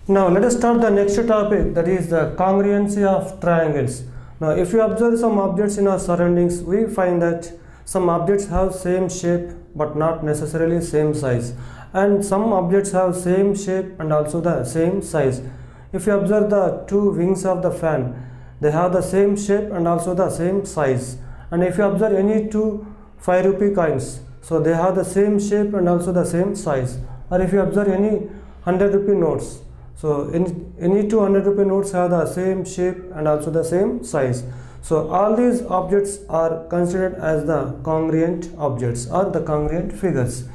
Now let us start the next topic, that is the congruency of triangles. Now if you observe some objects in our surroundings, we find that some objects have same shape but not necessarily same size, and some objects have same shape and also the same size. If you observe the two wings of the fan, they have the same shape and also the same size. And if you observe any two 5 rupee coins, so they have the same shape and also the same size. Or if you observe any 100 rupee notes, so any 200 rupee notes have the same shape and also the same size. So all these objects are considered as the congruent objects or the congruent figures.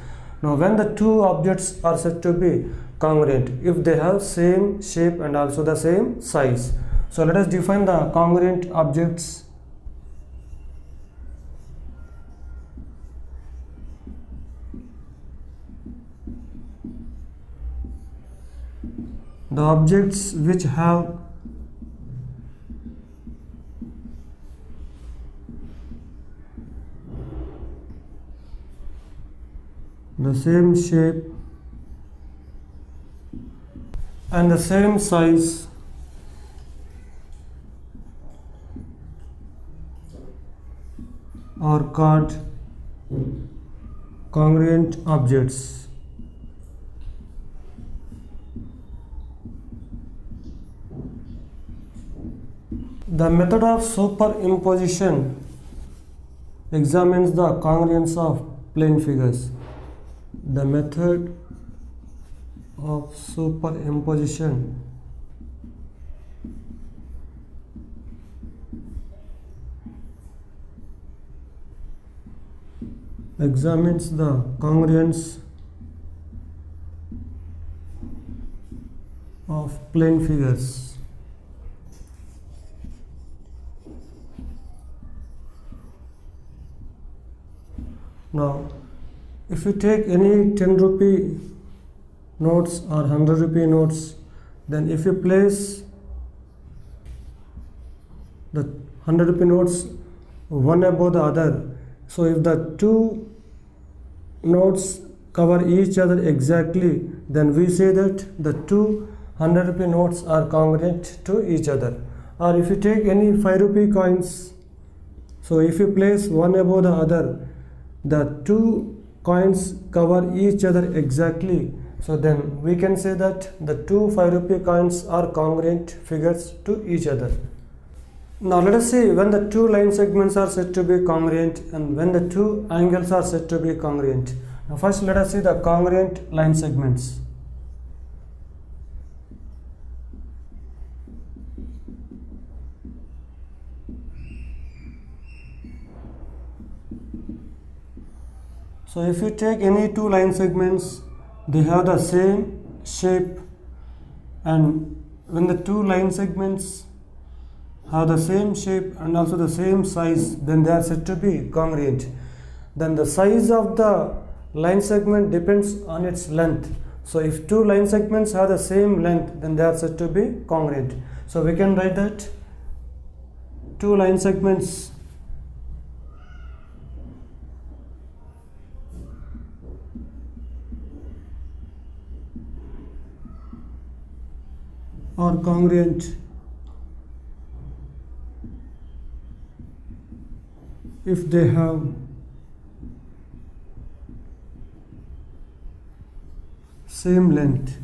Now when the two objects are said to be congruent, if they have same shape and also the same size. So let us define the congruent objects. The objects which have the same shape and the same size are called congruent objects. The method of superimposition examines the congruence of plane figures. The method of superimposition examines the congruence of plane figures. Now, if you take any 10 rupee notes or 100 rupee notes, then if you place the 100 rupee notes one above the other, so if the two notes cover each other exactly, then we say that the two 100 rupee notes are congruent to each other. Or if you take any 5 rupee coins, so if you place one above the other, the two coins cover each other exactly, so then we can say that the two 5 rupee coins are congruent figures to each other. Now let us see when the two line segments are said to be congruent and when the two angles are said to be congruent. Now first let us see the congruent line segments. So if you take any two line segments, they have the same shape, and when the two line segments have the same shape and also the same size, then they are said to be congruent. Then the size of the line segment depends on its length. So if two line segments have the same length, then they are said to be congruent. So we can write that two line segments are congruent if they have same length.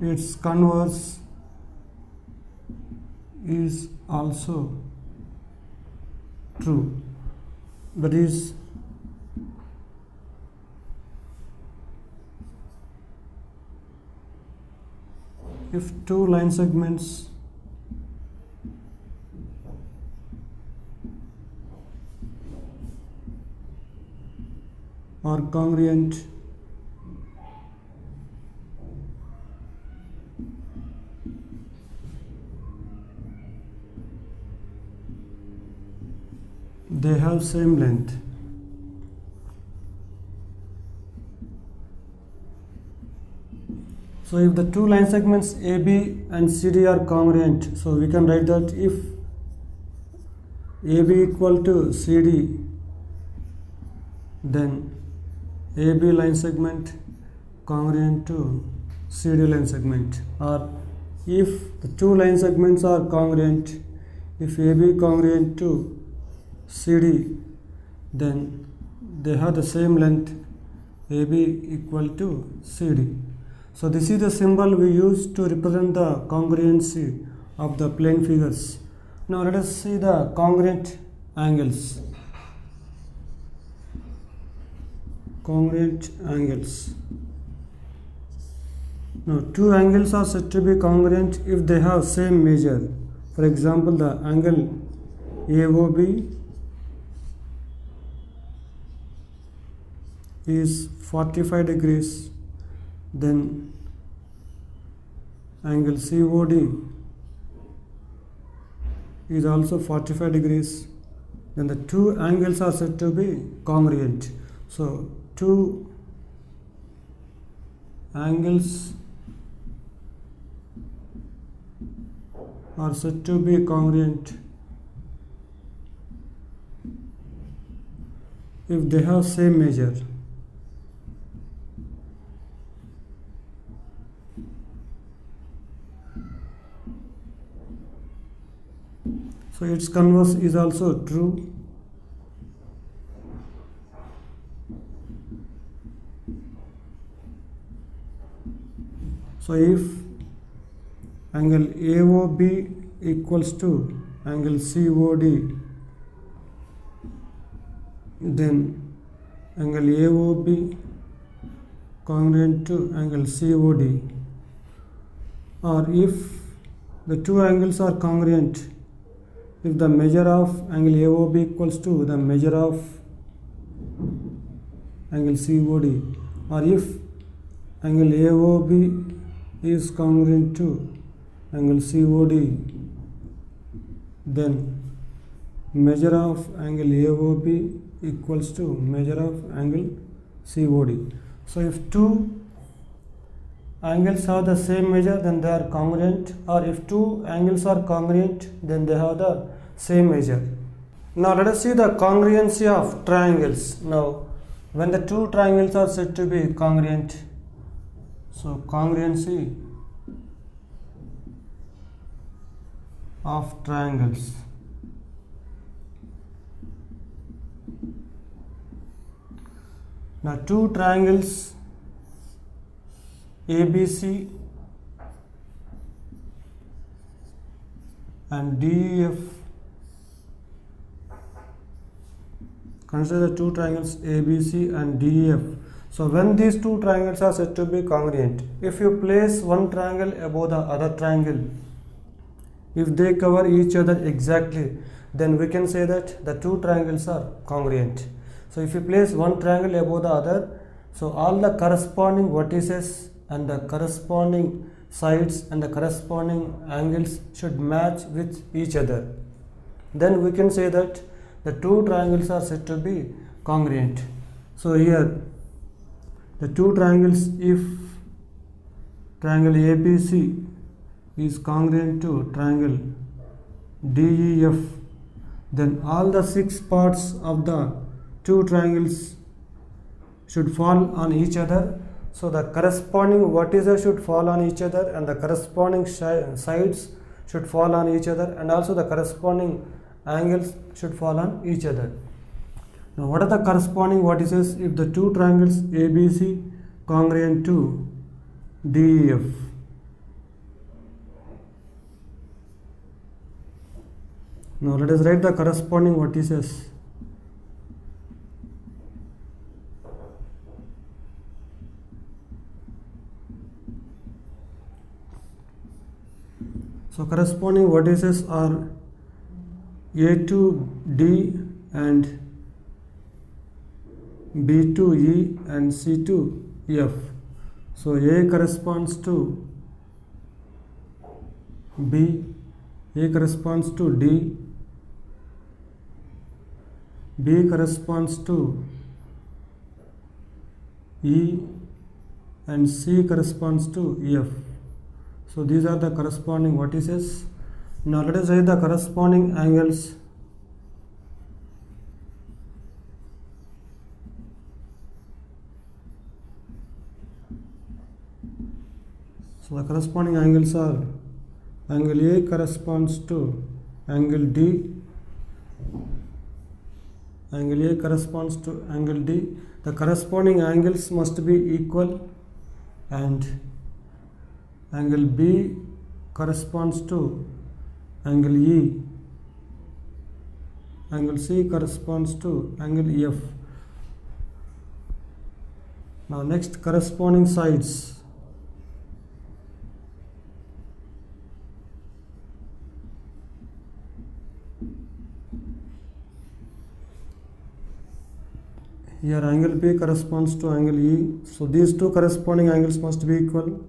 Its converse is also true. That is, if two line segments are congruent, they have same length. So if the two line segments AB and CD are congruent, so we can write that if AB equal to CD, then AB line segment congruent to CD line segment, or if the two line segments are congruent, if AB congruent to CD, then they have the same length, AB equal to CD. So this is the symbol we use to represent the congruency of the plane figures. Now let us see the congruent angles. Congruent angles. Now two angles are said to be congruent if they have same measure. For example, the angle AOB is 45 degrees, then angle COD is also 45 degrees, then the two angles are said to be congruent. So two angles are said to be congruent if they have same measure. So its converse is also true. So if angle AOB equals to angle COD, then angle AOB congruent to angle COD, or if the two angles are congruent, if the measure of angle AOB equals to the measure of angle COD, or if angle AOB is congruent to angle COD, then measure of angle AOB equals to measure of angle COD. So if two angles have the same measure, then they are congruent, or if two angles are congruent, then they have the same measure. Now let us see the congruency of triangles. Now when the two triangles are said to be congruent, so congruency of triangles. Now two triangles ABC and DEF. Consider the two triangles ABC and DEF. So when these two triangles are said to be congruent, if you place one triangle above the other triangle, if they cover each other exactly, then we can say that the two triangles are congruent. So if you place one triangle above the other, so all the corresponding vertices and the corresponding sides and the corresponding angles should match with each other. Then we can say that the two triangles are said to be congruent. So here the two triangles, if triangle ABC is congruent to triangle DEF, then all the six parts of the two triangles should fall on each other. So the corresponding vertices should fall on each other, and the corresponding sides should fall on each other, and also the corresponding angles should fall on each other. Now what are the corresponding vertices if the two triangles ABC congruent to DEF? Now let us write the corresponding vertices. So corresponding vertices are A to D and B to E and C to F. So A corresponds to B, A corresponds to D, B corresponds to E, and C corresponds to F. So these are the corresponding vertices. Now let us write the corresponding angles. So the corresponding angles are angle A corresponds to angle D, angle A corresponds to angle D. The corresponding angles must be equal, and angle B corresponds to angle E, angle C corresponds to angle F. Now next, corresponding sides. Here angle B corresponds to angle E, so these two corresponding angles must be equal,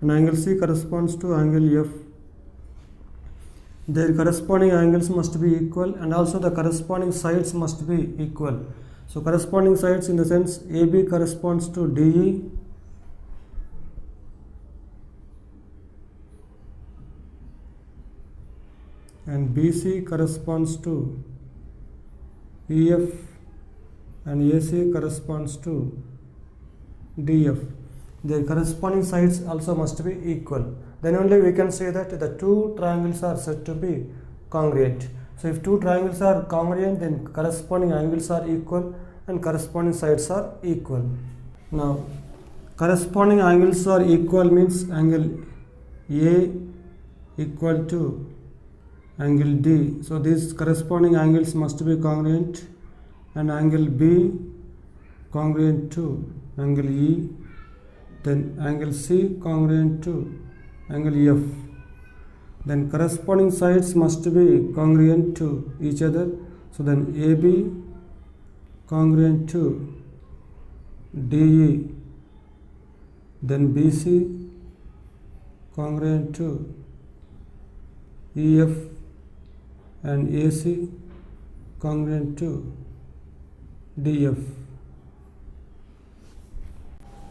and angle C corresponds to angle F. Their corresponding angles must be equal, and also the corresponding sides must be equal. So corresponding sides in the sense AB corresponds to DE, and BC corresponds to EF, and AC corresponds to DF. Their corresponding sides also must be equal. Then only we can say that the two triangles are said to be congruent. So if two triangles are congruent, then corresponding angles are equal and corresponding sides are equal. Now corresponding angles are equal means angle A equal to angle D. So these corresponding angles must be congruent, and angle B congruent to angle E, then angle C congruent to angle F. Then corresponding sides must be congruent to each other. So then AB congruent to DE, then BC congruent to EF, and AC congruent to DF.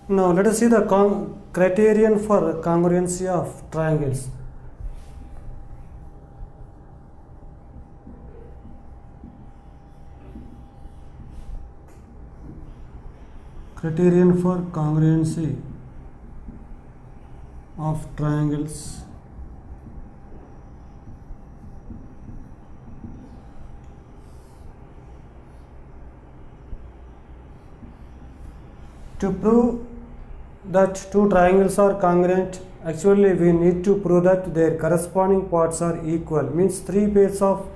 Now let us see the criterion for congruency of triangles. Criterion for congruency of triangles. To prove that two triangles are congruent, actually we need to prove that their corresponding parts are equal, means three pairs of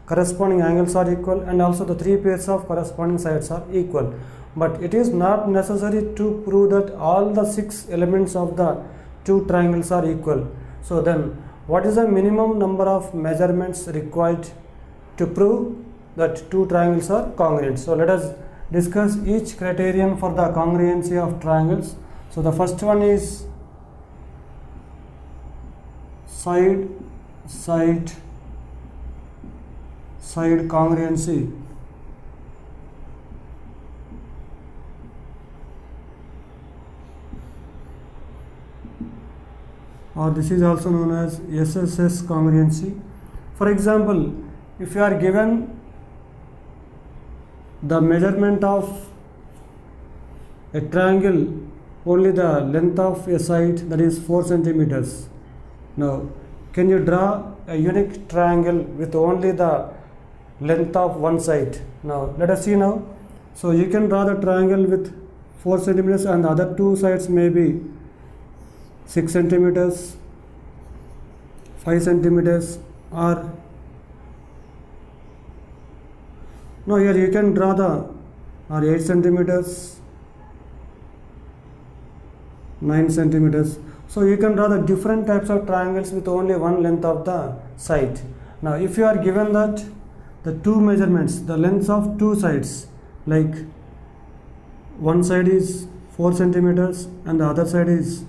corresponding angles are equal, and also the three pairs of corresponding sides are equal. But it is not necessary to prove that all the 6 elements of the two triangles are equal. So then what is the minimum number of measurements required to prove that two triangles are congruent? So let us discuss each criterion for the congruency of triangles. So the first one is side congruency. Or this is also known as SSS congruency. For example, if you are given the measurement of a triangle, only the length of a side, that is 4 centimeters. Now, can you draw a unique triangle with only the length of one side? Now, let us see now. So, you can draw the triangle with 4 centimeters, and the other two sides may be 6 centimeters, 5 centimeters, or no, here you can draw the 8 centimeters, 9 centimeters. So you can draw the different types of triangles with only one length of the side. Now if you are given that the two measurements, the lengths of two sides, like one side is 4 centimeters and the other side is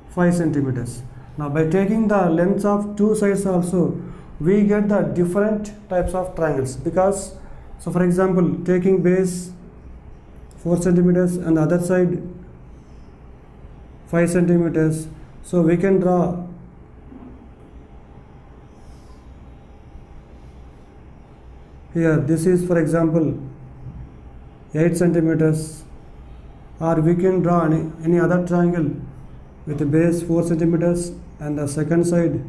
5 centimeters. Now by taking the lengths of two sides also, we get the different types of triangles, because so for example, taking base 4 centimeters and the other side 5 centimeters, so we can draw here, this is for example 8 centimeters, or we can draw any other triangle with the base 4 centimeters and the second side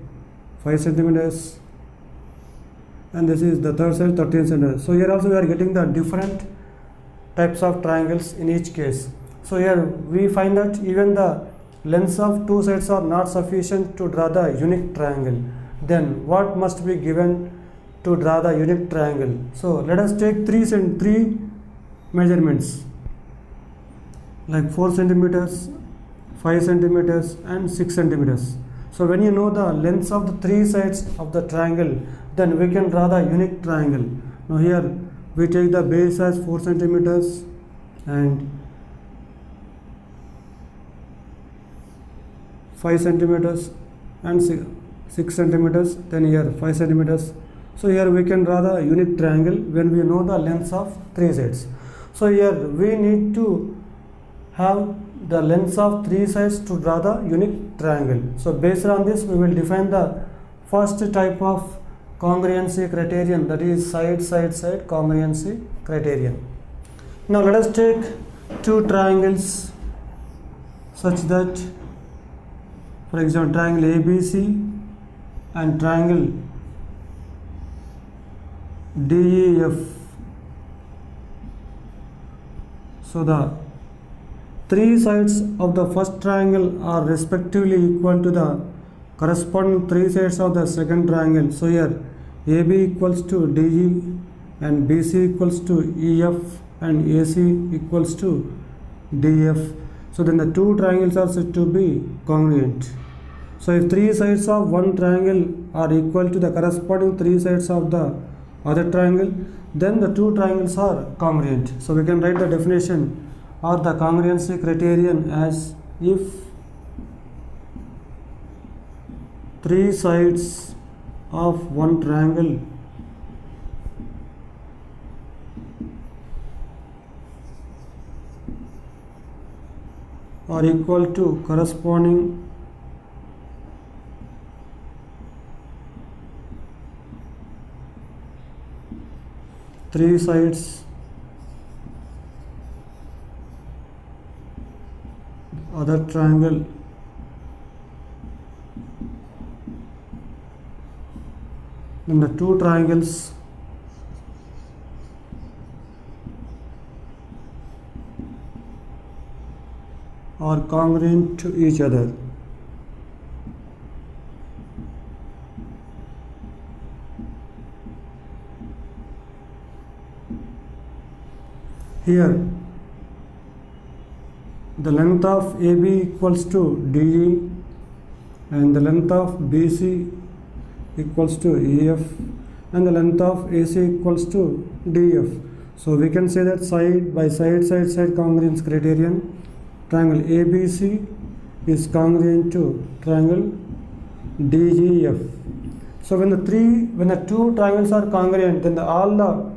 5 centimeters, and this is the third side 13 centimeters. So here also we are getting the different types of triangles in each case. So here we find that even the lengths of two sides are not sufficient to draw the unique triangle. Then what must be given to draw the unique triangle? So let us take three measurements like 4 centimeters, 5 centimeters and 6 centimeters. So when you know the lengths of the three sides of the triangle, then we can draw the unique triangle. Now here we take the base as 4 centimeters and 5 centimeters and 6 centimeters, then here 5 centimeters. So here we can draw the unique triangle when we know the lengths of three sides. So here we need to have the lengths of three sides to draw the unique triangle. So based on this we will define the first type of congruency criterion, that is side congruency criterion. Now let us take two triangles such that, for example, triangle ABC and triangle DEF. So the three sides of the first triangle are respectively equal to the corresponding three sides of the second triangle. So here AB equals to DE and BC equals to EF and AC equals to DF. So then the two triangles are said to be congruent. So if three sides of one triangle are equal to the corresponding three sides of the other triangle, then the two triangles are congruent. So we can write the definition or the congruency criterion as if three sides of one triangle are equal to corresponding three sides other triangle, then the two triangles are congruent to each other. Here the length of AB equals to DE and the length of BC equals to EF and the length of AC equals to DF. So we can say that side by side congruence criterion, triangle ABC is congruent to triangle DGF. So when the two triangles are congruent, then all the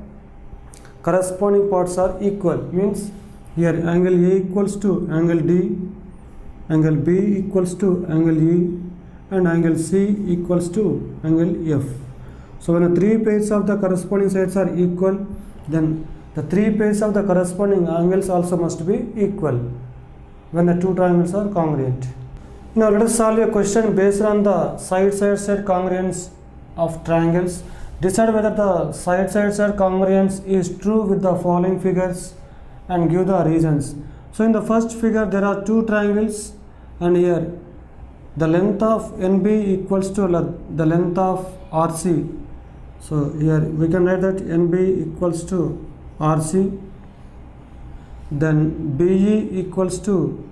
corresponding parts are equal. Means here angle A equals to angle D, angle B equals to angle E, and angle C equals to angle F. So when the three pairs of the corresponding sides are equal, then the three pairs of the corresponding angles also must be equal when the two triangles are congruent. Now let us solve a question based on the side congruence of triangles. Decide whether the side congruence is true with the following figures and give the reasons. So in the first figure there are two triangles, and here the length of NB equals to the length of RC. So here we can write that NB equals to RC, then BE equals to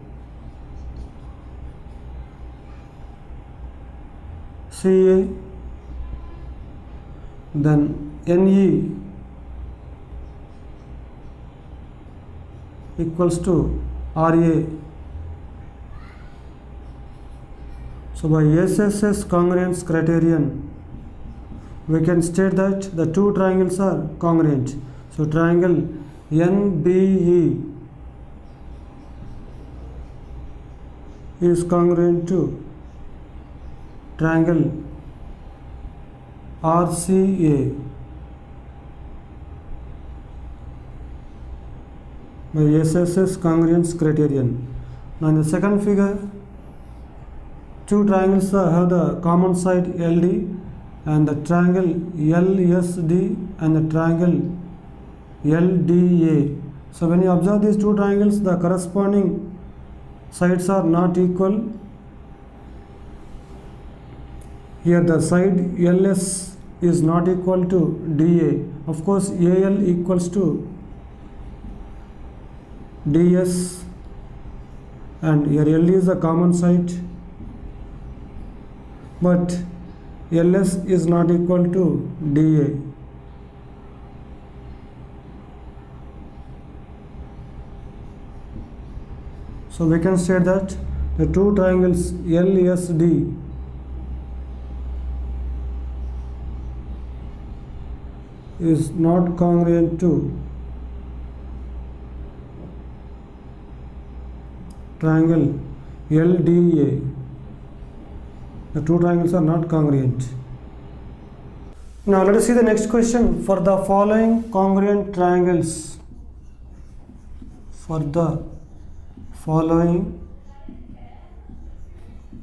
CA, then NE equals to RA. So by SSS congruence criterion we can state that the two triangles are congruent. So triangle NBE is congruent to triangle RCA by SSS congruence criterion. Now in the second figure two triangles have the common side LD, and the triangle LSD and the triangle LDA. So when you observe these two triangles, the corresponding sides are not equal. Here the side LS is not equal to DA. Of course, AL equals to DS, and here L is the common side, but LS is not equal to DA. So we can say that the two triangles LSD is not congruent to triangle LDA. The two triangles are not congruent. Now let us see the next question. For the following congruent triangles, for the following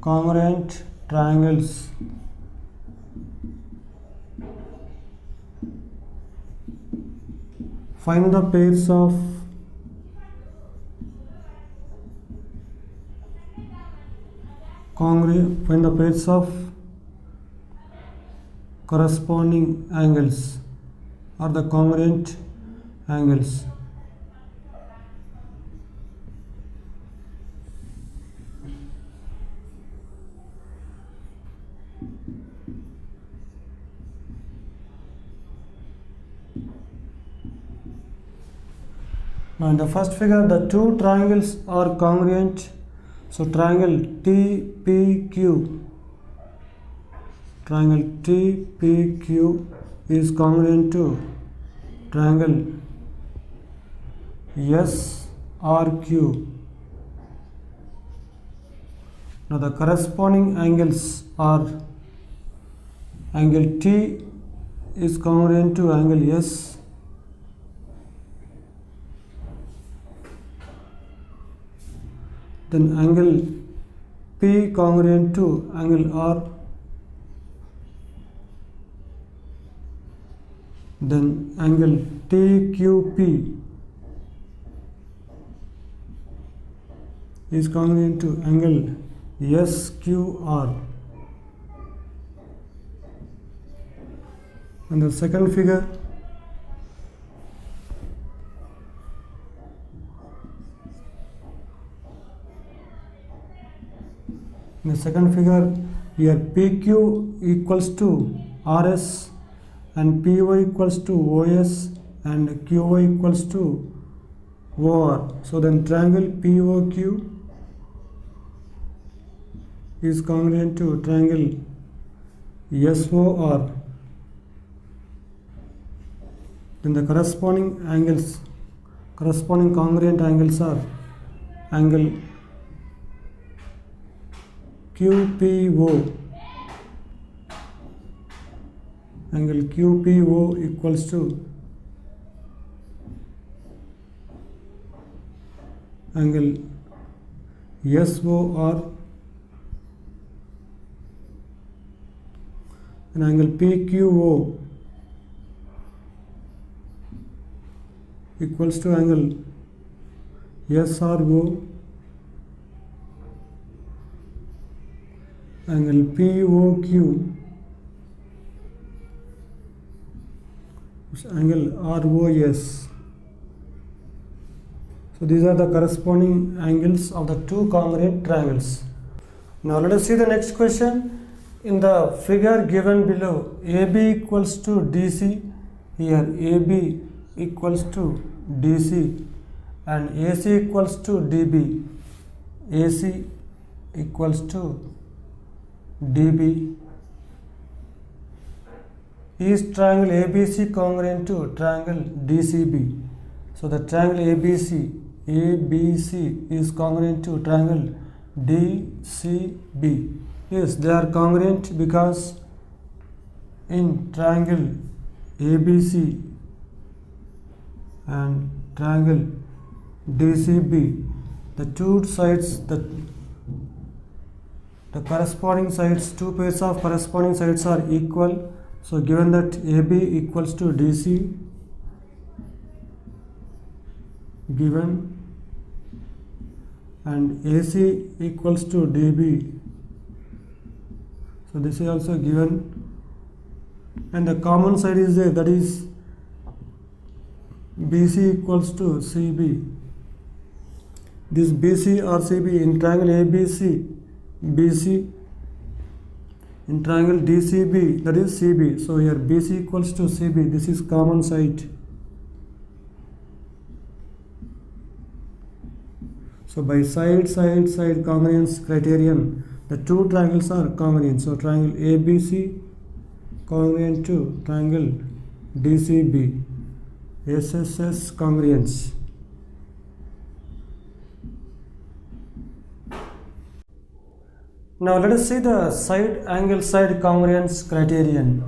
congruent triangles, find the pairs of corresponding angles or the congruent angles. Now in the first figure, the two triangles are congruent. So triangle TPQ is congruent to triangle SRQ. Now the corresponding angles are angle T is congruent to angle S, then angle P congruent to angle R, then angle TQP is congruent to angle SQR. And the second figure, here PQ equals to RS and PO equals to OS and QO equals to OR. So then triangle POQ is congruent to triangle SOR. Then the corresponding congruent angles are angle QPO. Angle QPO equals to angle SOR, and angle PQO equals to angle SRO, angle POQ is angle ROS. So these are the corresponding angles of the two congruent triangles. Now let us see the next question. In the figure given below, AB equals to DC, here AB equals to DC and AC equals to DB, AC equals to DB. Is triangle ABC congruent to triangle DCB? So the triangle ABC is congruent to triangle DCB. Yes, they are congruent because in triangle ABC and triangle DCB, the two sides the corresponding sides, two pairs of corresponding sides are equal. So given that AB equals to DC, given, and AC equals to DB, so this is also given, and the common side is there, that is BC equals to CB. This BC or CB in triangle ABC, BC, in triangle DCB, that is CB. So here BC equals to CB, this is common side. So by side congruence criterion, the two triangles are congruent. So triangle ABC congruent to triangle DCB, SSS congruence. Now let us see the side angle side congruence criterion.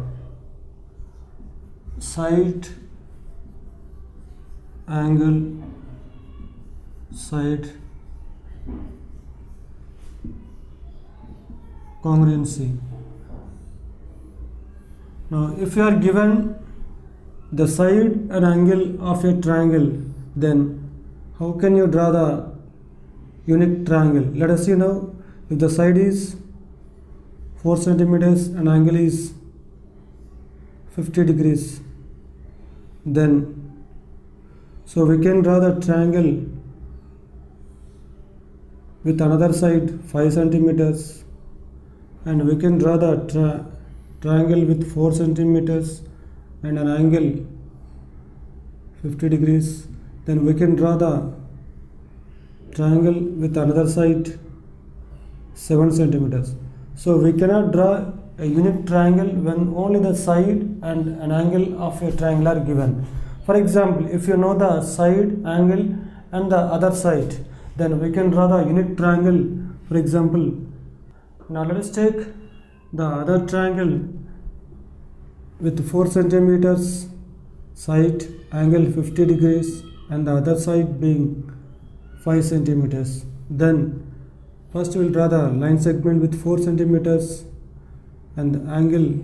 Side angle side congruency. Now if you are given the side and angle of a triangle, then how can you draw the unique triangle? Let us see now. If the side is 4 centimeters and angle is 50 degrees, then so we can draw the triangle with another side 5 centimeters, and we can draw the triangle with 4 centimeters and an angle 50 degrees. Then we can draw the triangle with another side 7 centimeters. So we cannot draw a unique triangle when only the side and an angle of a triangle are given. For example, if you know the side angle and the other side, then we can draw the unique triangle. For example, now let us take the other triangle with 4 centimeters side, angle 50 degrees, and the other side being 5 centimeters. Then first we will draw the line segment with 4 centimeters and the angle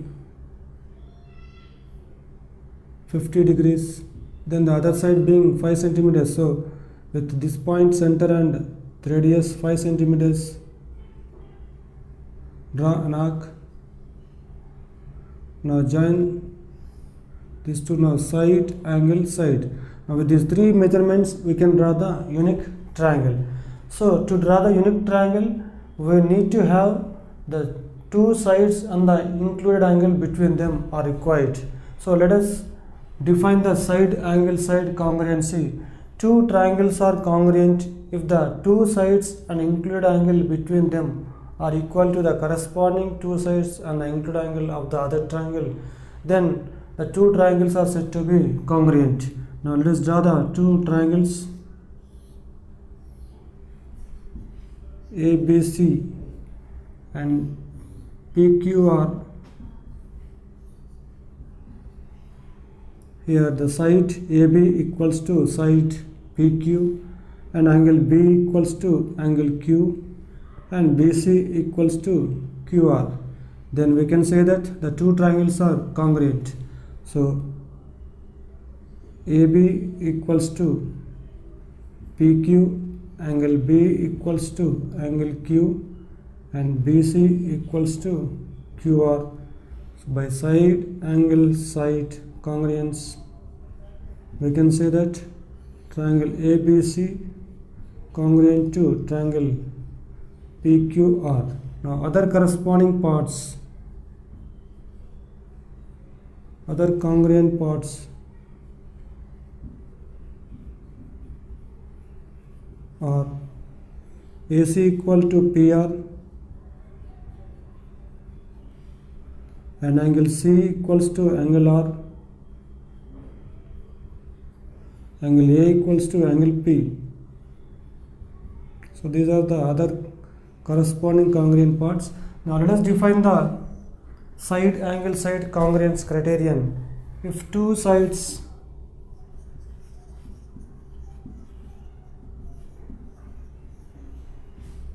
50 degrees, then the other side being 5 centimeters. So with this point center and radius 5 centimeters, draw an arc. Now join these two, now side, angle, side. Now with these three measurements we can draw the unique triangle. So to draw the unique triangle, we need to have the two sides and the included angle between them are required. So let us define the side angle side congruency. Two triangles are congruent if the two sides and included angle between them are equal to the corresponding two sides and the included angle of the other triangle. Then the two triangles are said to be congruent. Now let us draw the two triangles ABC and PQR. Here the side AB equals to side PQ and angle B equals to angle Q and BC equals to QR. Then we can say that the two triangles are congruent. So AB equals to PQ, angle B equals to angle Q, and BC equals to QR. So by side angle side congruence, we can say that triangle ABC congruent to triangle PQR. Now other corresponding parts, other congruent parts are AC equal to PR and angle C equals to angle R, angle A equals to angle P. So these are the other corresponding congruent parts. Now let us define the side angle side congruence criterion. If two sides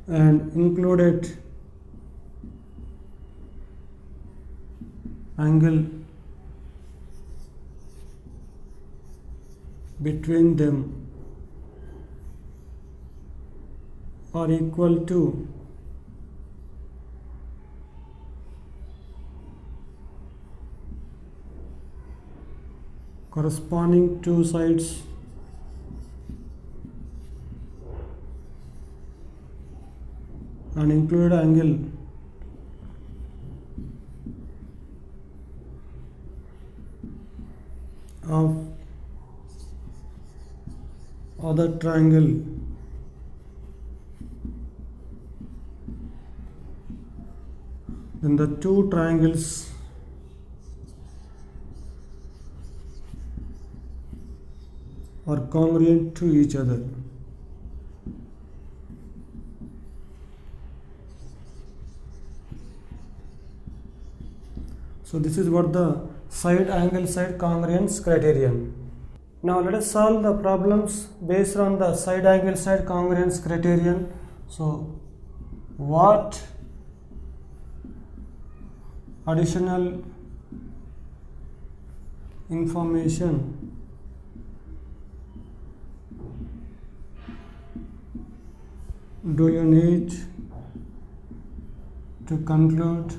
and included angle between them are equal to corresponding two sides and included angle of other triangle then the two triangles are congruent to each other. So this is what the side angle side congruence criterion. Now let us solve the problems based on the side angle side congruence criterion. So what additional information do you need to conclude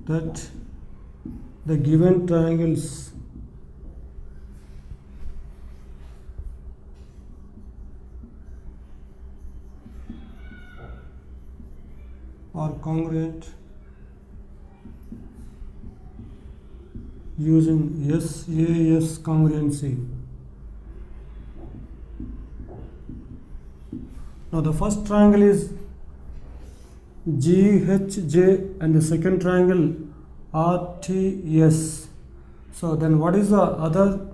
that the given triangles are congruent using SAS congruency. Now the first triangle is GHJ and the second triangle RTS. So then what is the other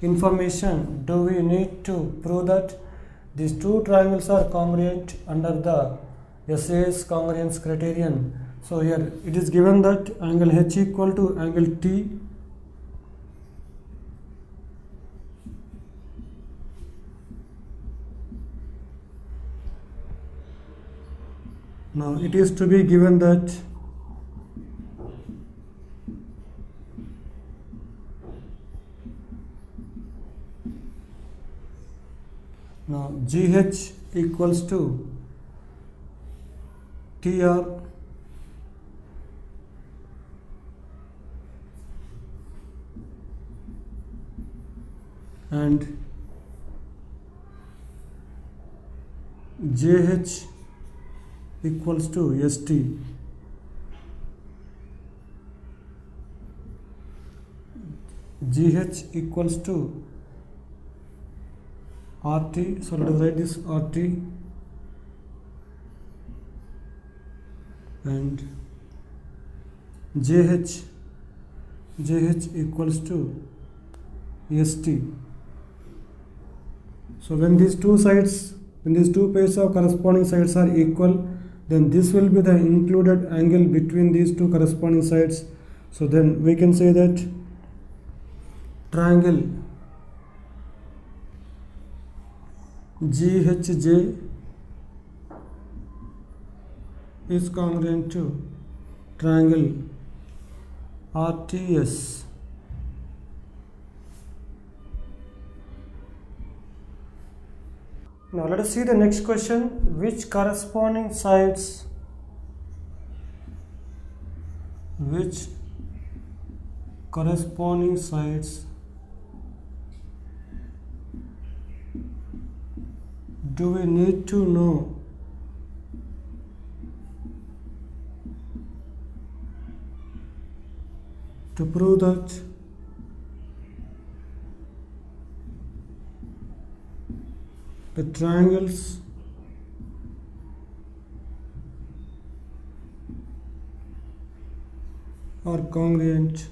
information do we need to prove that these two triangles are congruent under the SAS congruence criterion? So here it is given that angle H equal to angle T now it is to be given that now GH equals to TR and JH equals to ST. GH equals to RT, so let us write this RT and JH equals to ST. So when these two pairs of corresponding sides are equal, then this will be the included angle between these two corresponding sides. So then we can say that triangle GHJ is congruent to triangle RTS. Now let us see the next question. Which corresponding sides do we need to know to prove that the triangles are congruent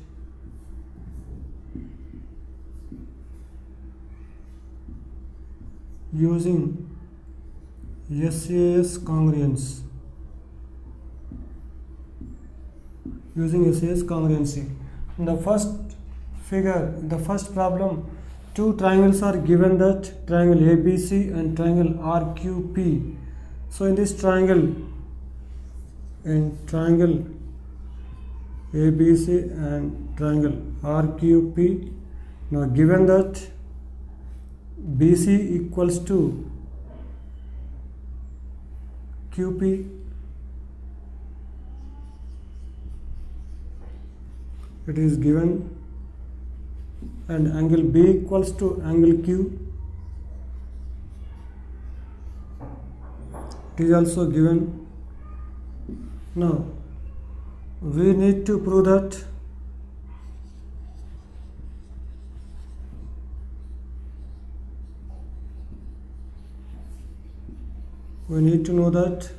using SAS congruence. Using SAS congruency. In the first figure, in the first problem, two triangles are given, that triangle ABC and triangle RQP. So in this triangle, in triangle ABC and triangle RQP. Now given that BC equals to QP, it is given, and angle B equals to angle Q, it is also given. Now we need to prove that we need to know that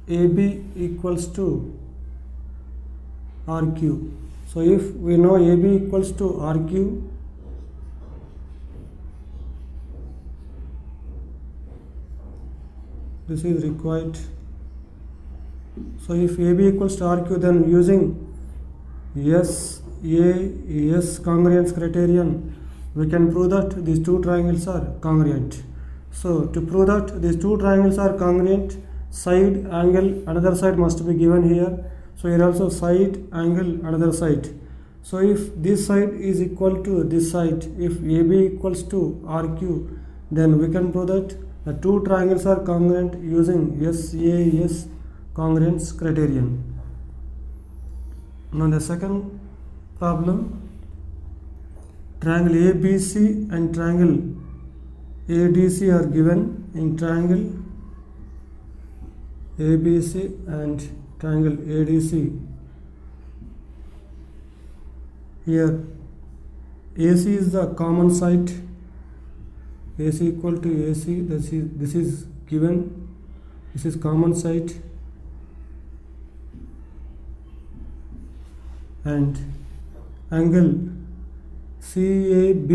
AB equals to RQ. So if we know AB equals to RQ, this is required. So if AB equals to RQ, then using S congruence criterion, we can prove that these two triangles are congruent. So to prove that these two triangles are congruent, side angle another side must be given here. So here also side angle another side. So if this side is equal to this side, if AB equals to RQ, then we can prove that the two triangles are congruent using SAS congruence criterion. Now the second problem, triangle ABC and triangle ADC are given. In triangle ABC and triangle ADC, here AC is the common side, AC equal to AC, this is given, this is common side, and angle CAB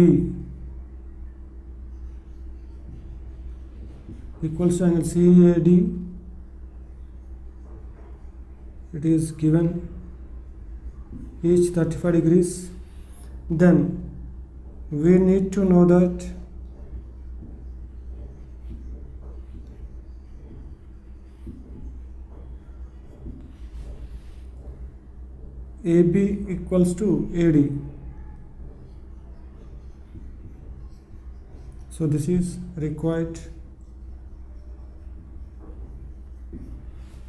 equals to angle CAD, it is given, each 35 degrees. Then we need to know that AB equals to AD. So this is required.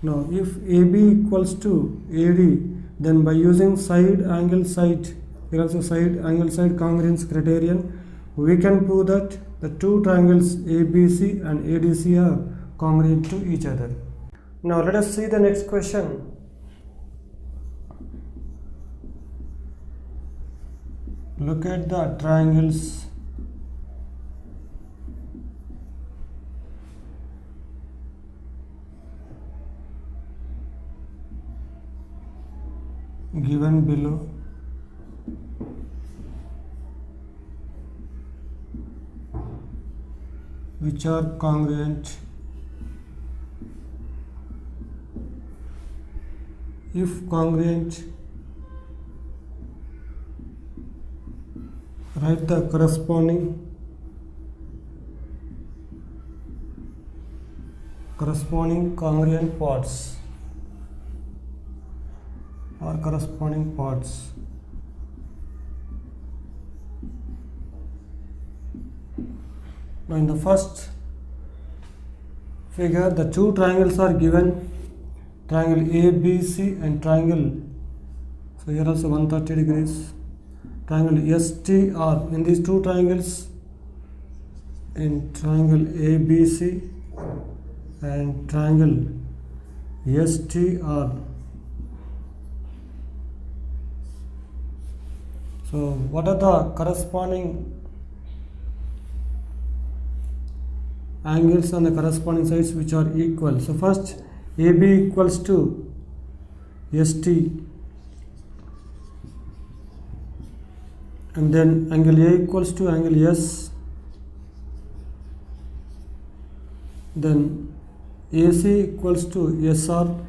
Now if AB equals to AD, then by using side angle side, here also side angle side congruence criterion, we can prove that the two triangles ABC and ADC are congruent to each other. Now let us see the next question. Look at the triangles given below. Which are congruent. If congruent, write the corresponding congruent parts or corresponding parts. Now in the first figure, the two triangles are given, triangle ABC and triangle, so here also 130 degrees, triangle STR. In these two triangles, in triangle ABC and triangle STR. So what are the corresponding angles on the corresponding sides which are equal? So first AB equals to ST, and then angle A equals to angle S, then AC equals to SR.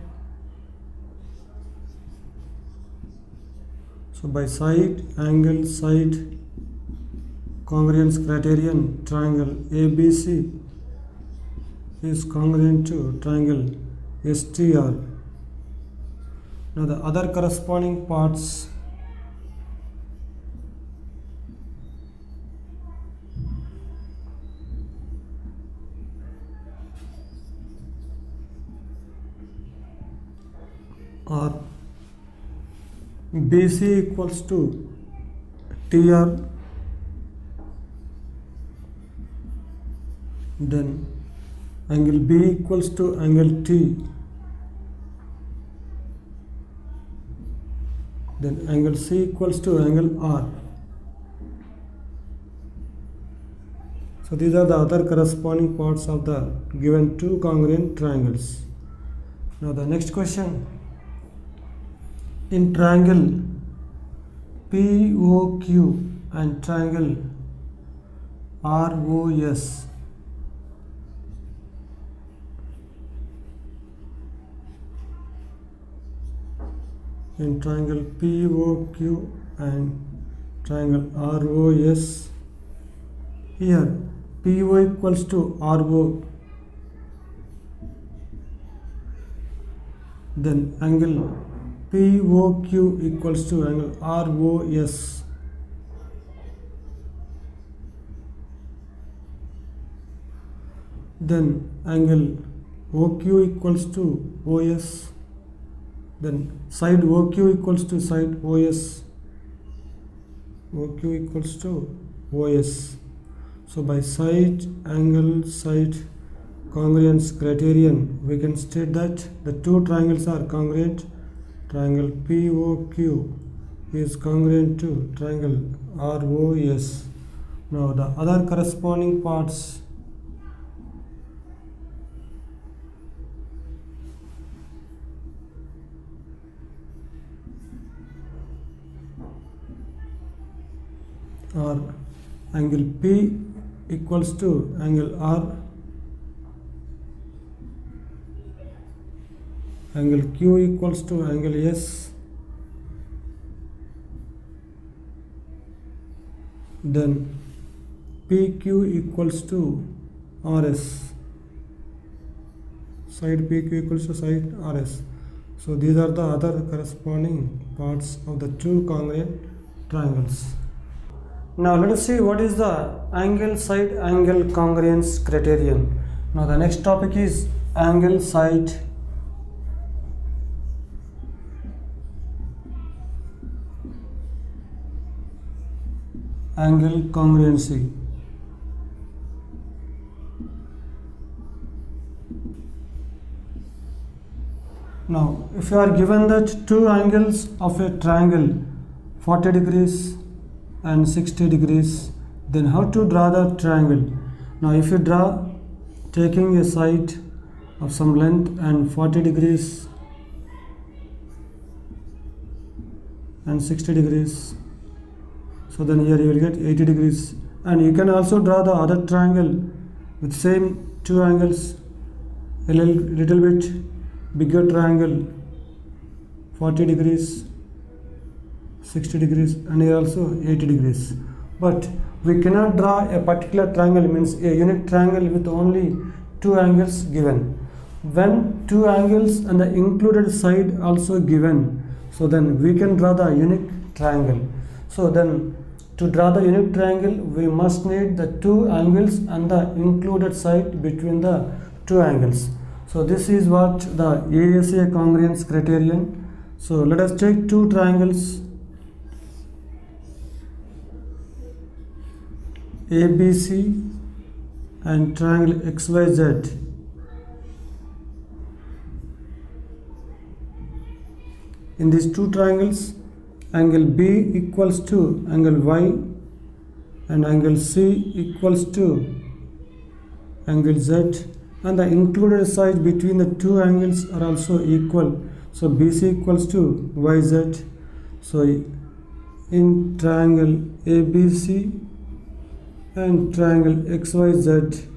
So by side angle side congruence criterion, triangle ABC is congruent to triangle STR. Now the other corresponding parts are BC equals to TR, then angle B equals to angle T, then angle C equals to angle R. So these are the other corresponding parts of the given two congruent triangles. Now the next question. In triangle POQ and triangle ROS, in triangle POQ and triangle ROS, here PO equals to RO, then angle POQ equals to angle ROS, then angle OQ equals to OS, then side OQ equals to side OS, OQ equals to OS. So by side angle side congruence criterion, we can state that the two triangles are congruent. Triangle POQ is congruent to triangle ROS. Now the other corresponding parts are angle P equals to angle R, angle Q equals to angle S, then PQ equals to RS, side PQ equals to side RS. So these are the other corresponding parts of the two congruent triangles. Now let us see what is the angle side angle congruence criterion. Now the next topic is angle side angle congruency. Now if you are given that two angles of a triangle 40 degrees and 60 degrees, then how to draw the triangle? Now if you draw taking a side of some length and 40 degrees and 60 degrees, so then here you will get 80 degrees, and you can also draw the other triangle with same two angles, a little bit bigger triangle, 40 degrees, 60 degrees, and here also 80 degrees. But we cannot draw a particular triangle, means a unique triangle with only two angles given. When two angles and the included side also given, so then we can draw the unique triangle. So then to draw the unique triangle, we must need the two angles and the included side between the two angles. So this is what the ASA congruence criterion. So let us take two triangles ABC and triangle XYZ. In these two triangles, angle B equals to angle Y and angle C equals to angle Z, and the included side between the two angles are also equal. So BC equals to YZ. So in triangle ABC and triangle XYZ,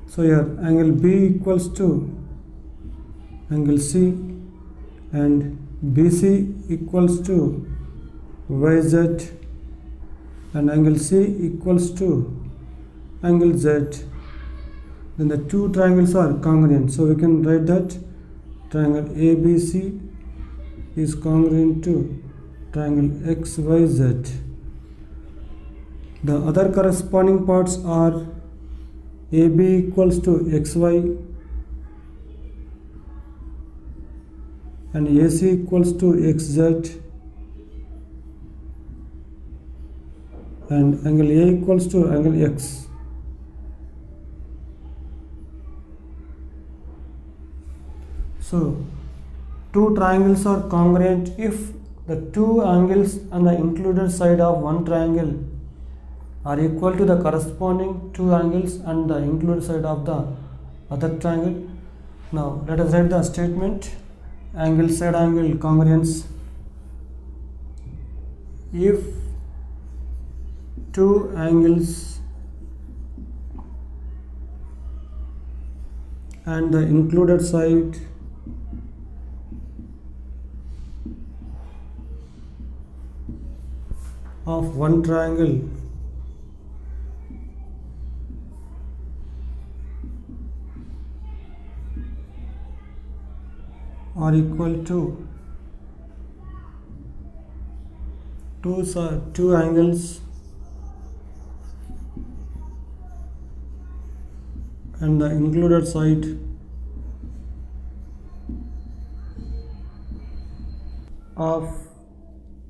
so here angle B equals to angle C and BC equals to YZ and angle C equals to angle Z. then the two triangles are congruent. So we can write that triangle ABC is congruent to triangle XYZ. The other corresponding parts are AB equals to XY and AC equals to XZ and angle A equals to angle X. So two triangles are congruent if the two angles on the included side of one triangle are equal to the corresponding two angles on the included side of the other triangle. Now let us write the statement. Angle side angle congruence. If two angles and the included side of one triangle are equal to two angles and the included side of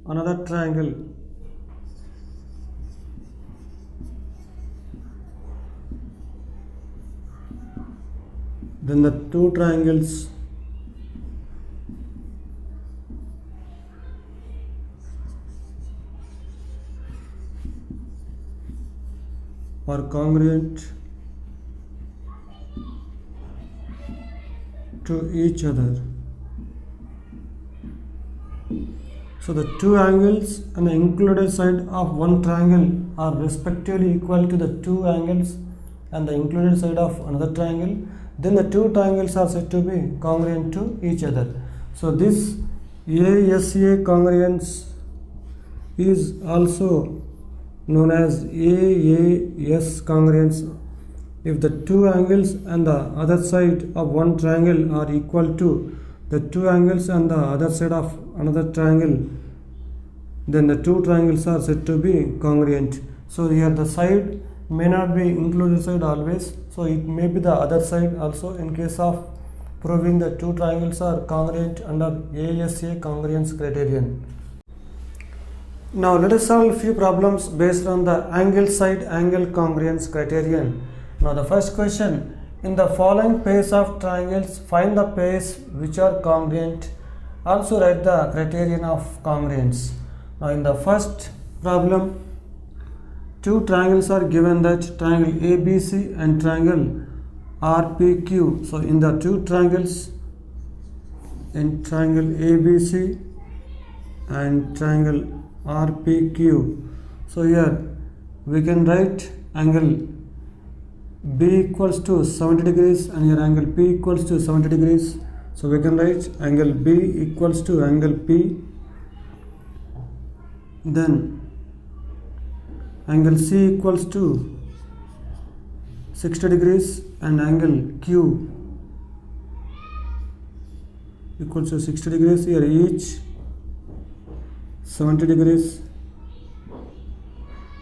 another triangle then the two triangles are congruent to each other. So the two angles and the included side of one triangle are respectively equal to the two angles and the included side of another triangle. Then the two triangles are said to be congruent to each other. So this ASA congruence is also known as AAS congruence if the two angles and the other side of one triangle are equal to the two angles and the other side of another triangle, then the two triangles are said to be congruent. So here the side may not be included side always, so it may be the other side also in case of proving the two triangles are congruent under ASA congruence criterion. Now let us solve a few problems based on the angle side angle congruence criterion. Now the first question, in the following pairs of triangles find the pairs which are congruent. Also write the criterion of congruence. Now in the first problem, two triangles are given, that triangle ABC and triangle RPQ. So in the two triangles, in triangle ABC and triangle RPQ, so here we can write angle B equals to 70 degrees and here angle P equals to 70 degrees. So we can write angle B equals to angle P, then angle C equals to 60 degrees and angle Q equals to 60 degrees. Here each 70 degrees,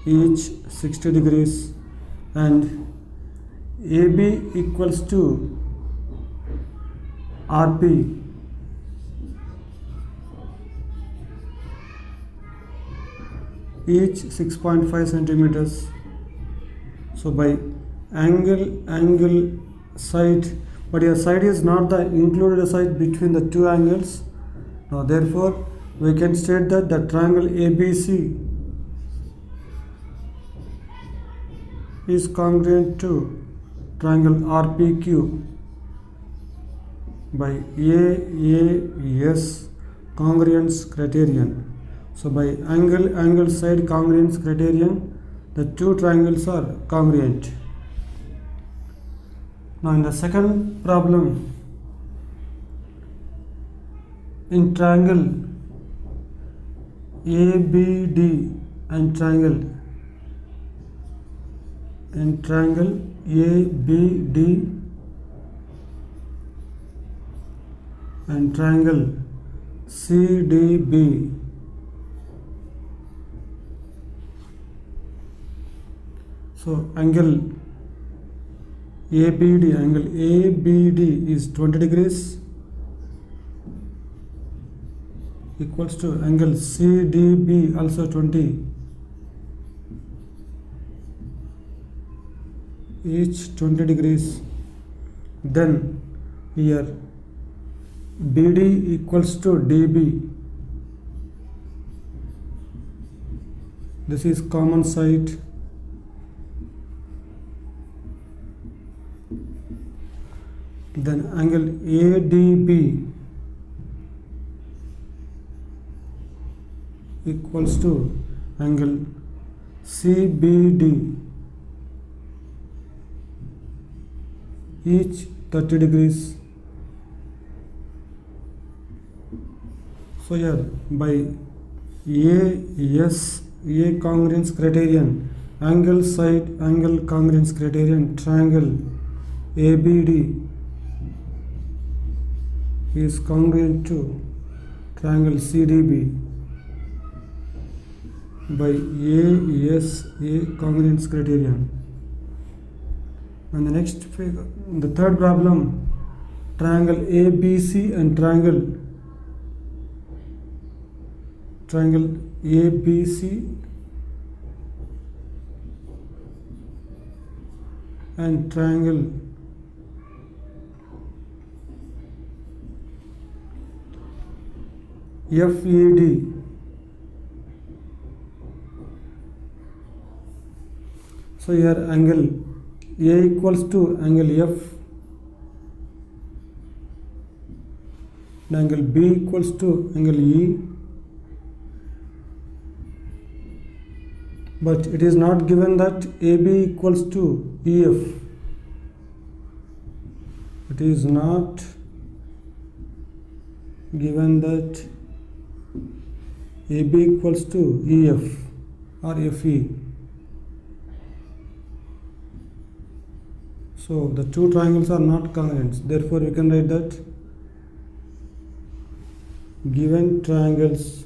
each 60 degrees, and AB equals to RP, each 6.5 centimeters. So by angle side, but your side is not the included side between the two angles. Now therefore we can state that the triangle ABC is congruent to triangle RPQ by AAS congruence criterion. So by angle side congruence criterion, the two triangles are congruent. Now in the second problem, in triangle ABD and triangle and triangle ABD and triangle CDB. So angle ABD is 20 degrees equals to angle CDB also 20, each 20 degrees. Then here BD equals to DB. This is common side. Then angle ADB equals to angle CBD, each 30 degrees. So here by A congruence criterion, angle side angle congruence criterion, triangle ABD is congruent to triangle CDB by A congruence criterion. And the next figure, the third problem, triangle ABC and triangle ABC and triangle FED. So here angle A equals to angle F and angle B equals to angle E, but it is not given that AB equals to EF. It is not given that AB equals to EF or FE. So the two triangles are not congruent. Therefore, you can write that given triangles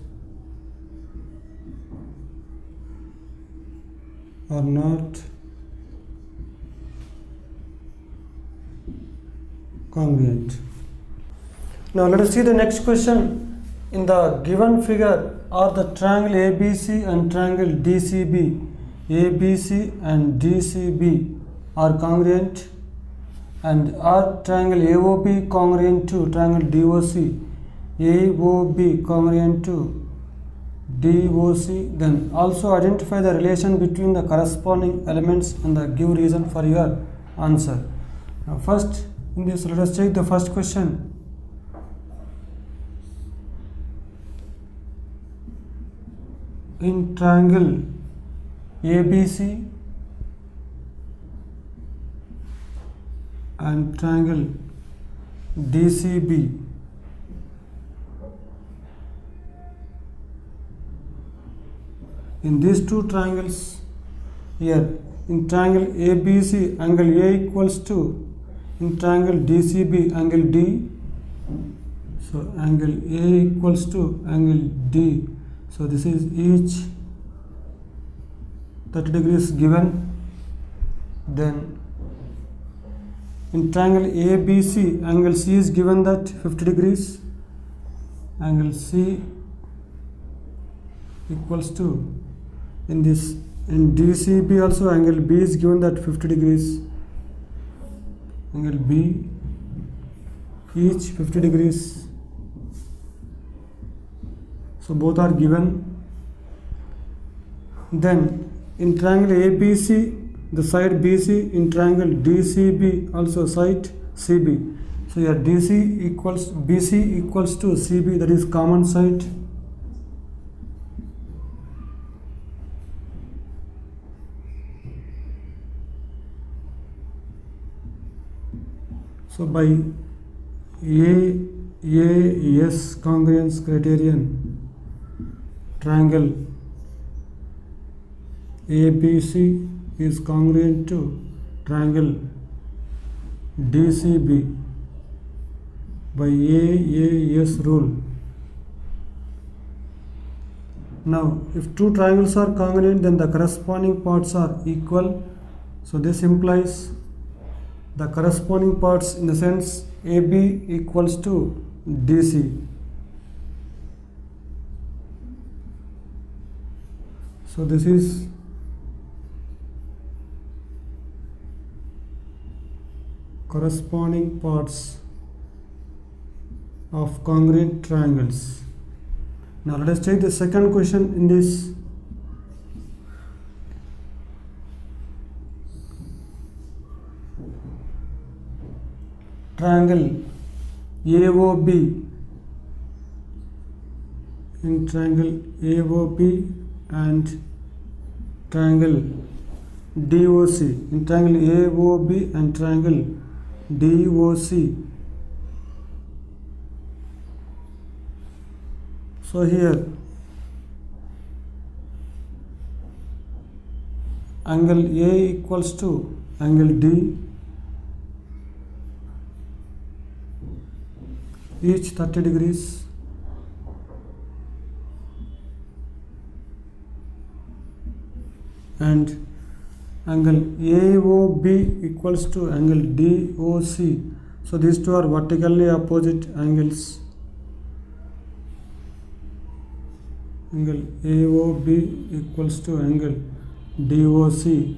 are not congruent. Now let us see the next question. In the given figure, are the triangle ABC and triangle DCB, ABC and DCB are congruent, and are triangle AOB congruent to triangle DOC, AOB congruent to DOC? Then also identify the relation between the corresponding elements and give reason for your answer. Now first in this, let us check the first question. In triangle ABC and triangle DCB, in these two triangles, here in triangle ABC angle A equals to, in triangle DCB angle D, so angle A equals to angle D. So this is each 30 degrees given. Then in triangle ABC angle C is given that 50 degrees, angle C equals to, in this in DCB also angle B is given that 50 degrees, angle B each 50 degrees. So both are given. Then in triangle ABC, the side BC, in triangle DCB also side CB. So here BC equals to CB, that is common side. So by AS congruence criterion, triangle ABC is congruent to triangle DCB by AAS rule. Now if two triangles are congruent, then the corresponding parts are equal. So this implies the corresponding parts in the sense AB equals to DC. So this is corresponding parts of congruent triangles. Now let us take the second question in this. Triangle AOB, in triangle AOB and triangle DOC, in triangle AOB and triangle DOC. So here angle A equals to angle D, each 30 degrees, and angle AOB equals to angle DOC. So these two are vertically opposite angles. Angle AOB equals to angle DOC.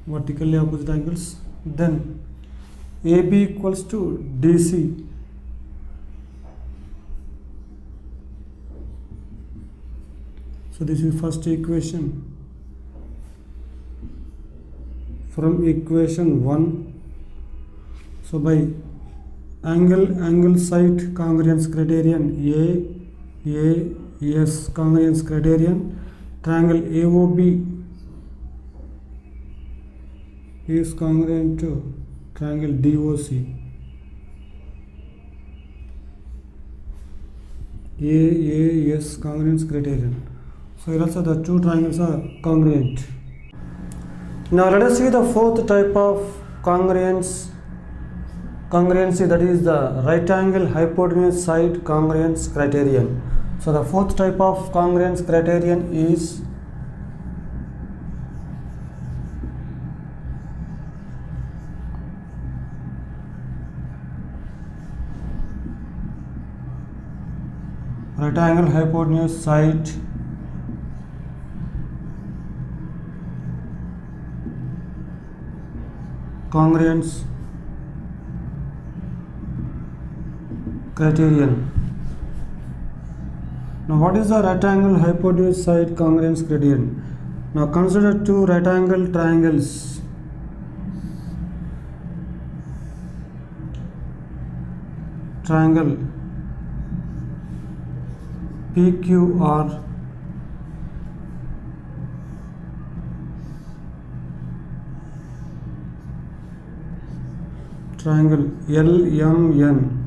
Vertically opposite angles. Then AB equals to DC. So this is first equation. From equation 1, so by angle side congruence criterion AS congruence criterion, triangle AOB is congruent to triangle DOC. AAS congruence criterion. So here also the two triangles are congruent. Now let us see the fourth type of congruency, that is the right angle hypotenuse side congruence criterion. So the fourth type of congruence criterion is right angle hypotenuse side congruence criterion. Now what is the right angle hypotenuse side congruence criterion? Now consider two right angle triangles. Triangle PQR triangle LMN.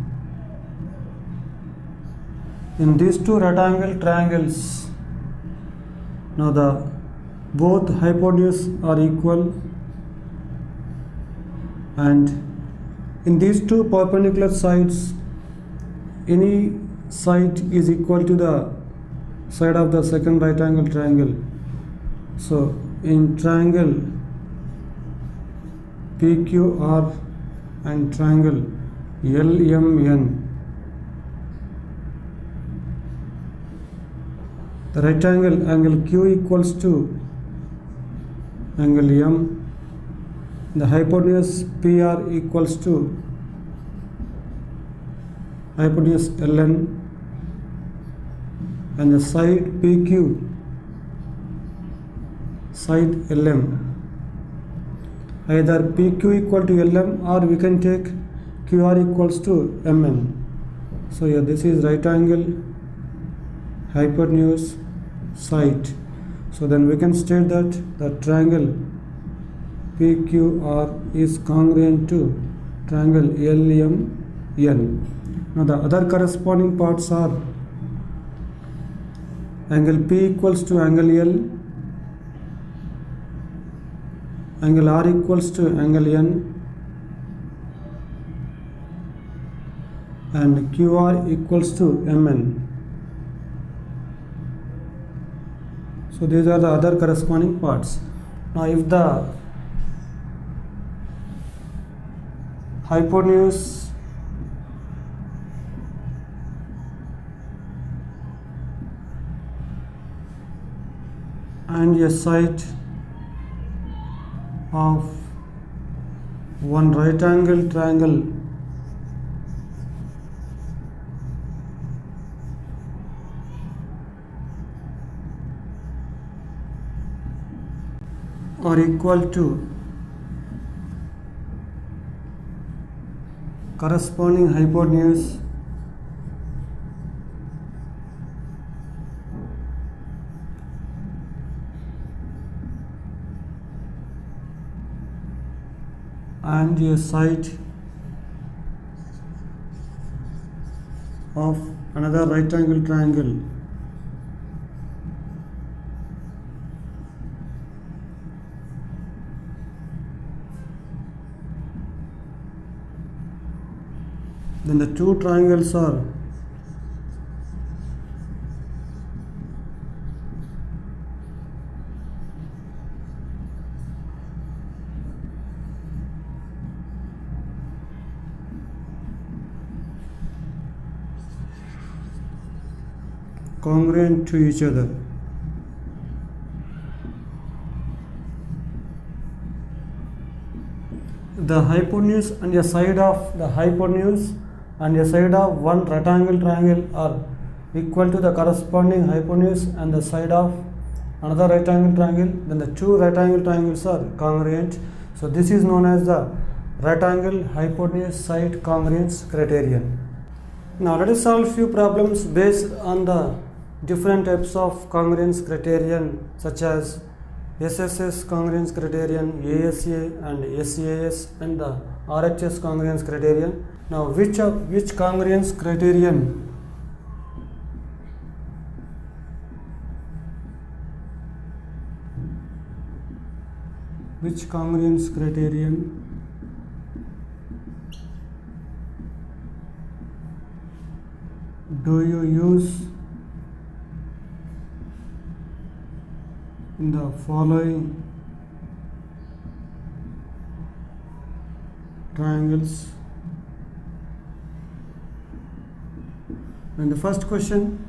In these two right angle triangles, now the both hypotenuse are equal, and in these two perpendicular sides, any side is equal to the side of the second right angle triangle. So in triangle PQR and triangle LMN, the right angle Q equals to angle M, the hypotenuse PR equals to hypotenuse LN, and the side PQ side LM. Either PQ equal to LM, or we can take QR equals to MN. So here this is right angle hypotenuse side. So then we can state that the triangle PQR is congruent to triangle LMN. Now the other corresponding parts are angle P equals to angle L, angle R equals to angle N, and QR equals to MN. So these are the other corresponding parts. Now if the hypotenuse and a side of one right angle triangle are equal to corresponding hypotenuse and a side of another right angle triangle then the two triangles are congruent to each other. The hypotenuse and a side of the hypotenuse and a side of one rectangle triangle are equal to the corresponding hypotenuse and the side of another right angle triangle, then the two right angle triangles are congruent. So this is known as the right angle hypotenuse side congruence criterion. Now let us solve few problems based on the different types of congruence criterion such as SSS congruence criterion, ASA and SAS, and the RHS congruence criterion. Now which congruence criterion do you use in the following triangles? And the first question,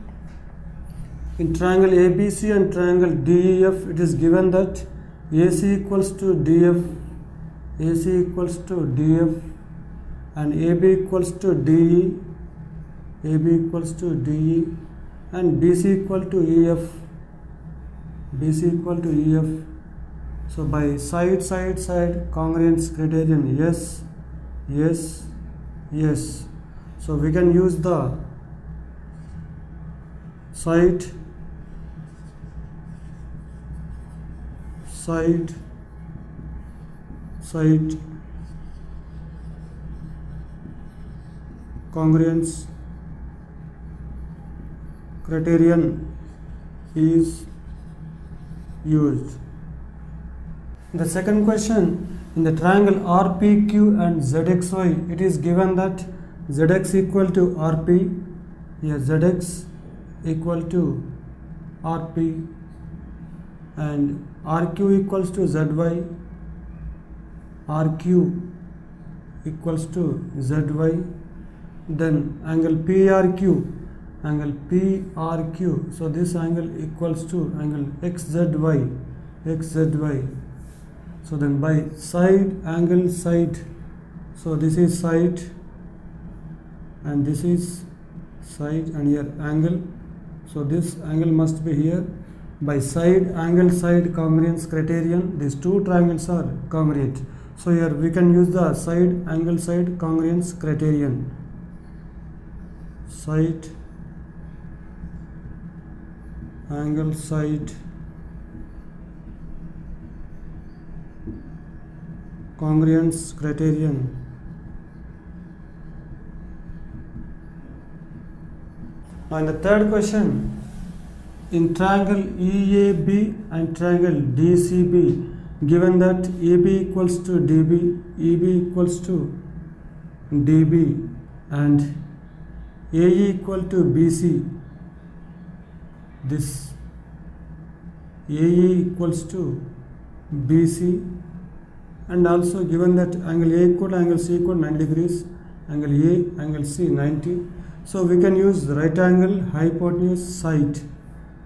in triangle ABC and triangle DEF, it is given that AC equals to DF, and AB equals to DE, and BC equal to EF, So by side congruence criterion, yes. So we can use the side congruence criterion is used. The second question, in the triangle RPQ and ZXY, it is given that ZX equal to RP, ZX equal to RP, and RQ equals to ZY, RQ equals to ZY, then angle PRQ, so this angle equals to angle XZY, so then by angle side, so this is side and this is side and here angle, so this angle must be here. By angle side congruence criterion, these two triangles are congruent. So here we can use the angle side congruence criterion. Angle side congruence criterion Now in the third question, in triangle EAB and triangle DCB, given that AB equals to DB, EB equals to DB, and AE equal to BC, this AE equals to BC, and also given that angle A equal to angle C equal to 90 degrees, angle A, angle C 90. So we can use right angle, hypotenuse, side.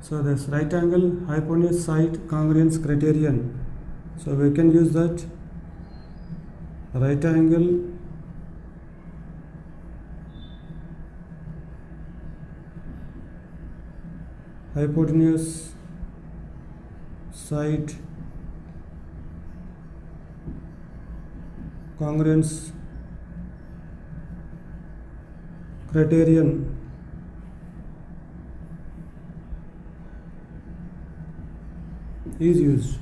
So this right angle, hypotenuse, side congruence criterion. So we can use that right angle, hypotenuse, side congruence criterion is used.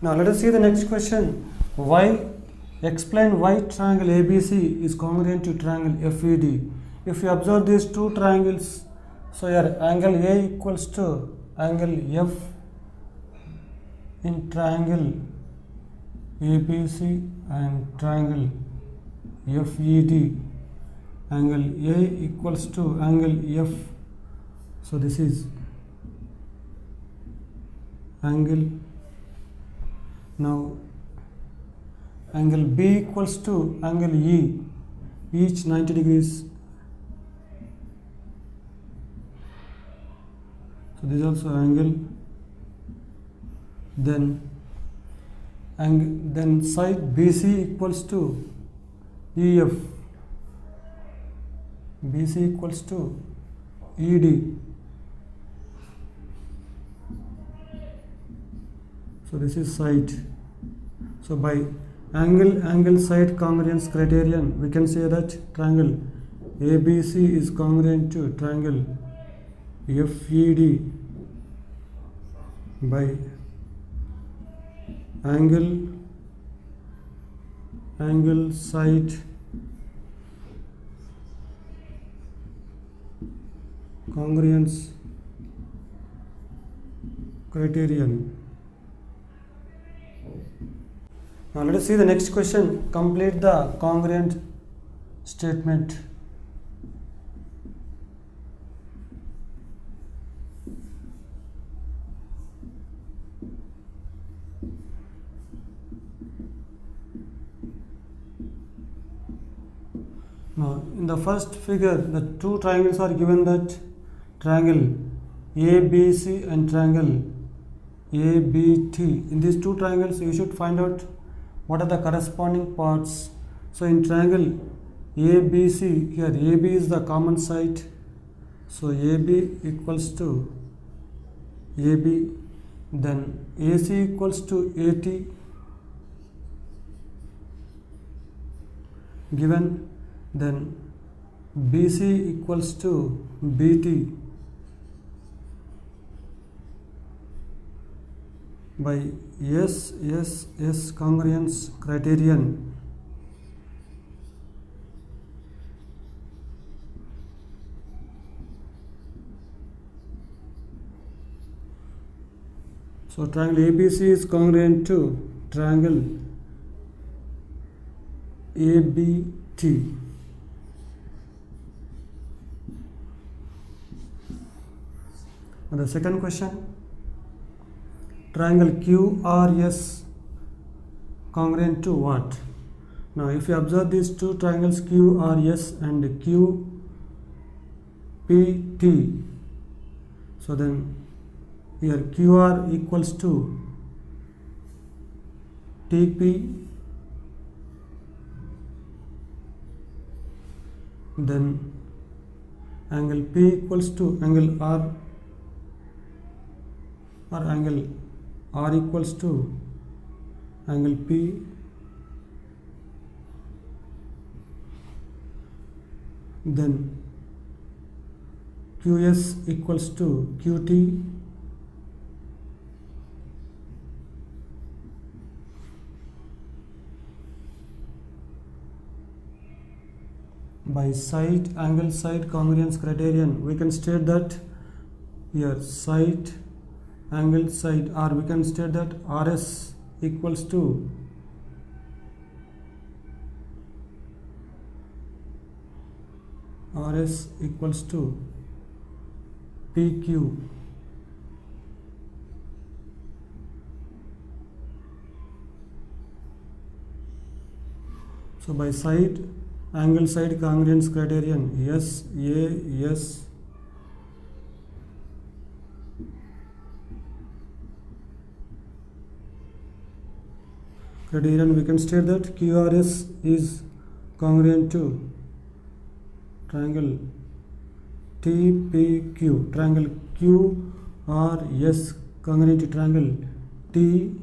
Now let us see the next question. Explain why triangle ABC is congruent to triangle FED. If you observe these two triangles, so here angle A equals to angle F in triangle ABC and triangle FED, angle A equals to angle F. So this is angle. Now angle B equals to angle E, each 90 degrees. So this is also angle. Then side BC equals to EF, BC equals to ED. So this is side. So by angle side congruence criterion, we can say that triangle ABC is congruent to triangle FED by angle side congruence criterion. Now let us see the next question. Complete the congruent statement. Now in the first figure, the two triangles are given, that triangle ABC and triangle ABT. In these two triangles, you should find out what are the corresponding parts. So in triangle ABC, here AB is the common side. So AB equals to AB, then AC equals to AT, given, then BC equals to BT by S congruence criterion. So triangle ABC is congruent to triangle ABT. And the second question, triangle QRS congruent to what? Now if you observe these two triangles QRS and QPT, so then here QR equals to TP, then angle P equals to angle R, or angle R equals to angle P, then QS equals to QT, By side angle side congruence criterion we can state that here side angle side, or we can state that RS equals to PQ. So by side angle side congruence criterion SAS criterion we can state that QRS is congruent to triangle TPQ, triangle QRS congruent to triangle TPQ.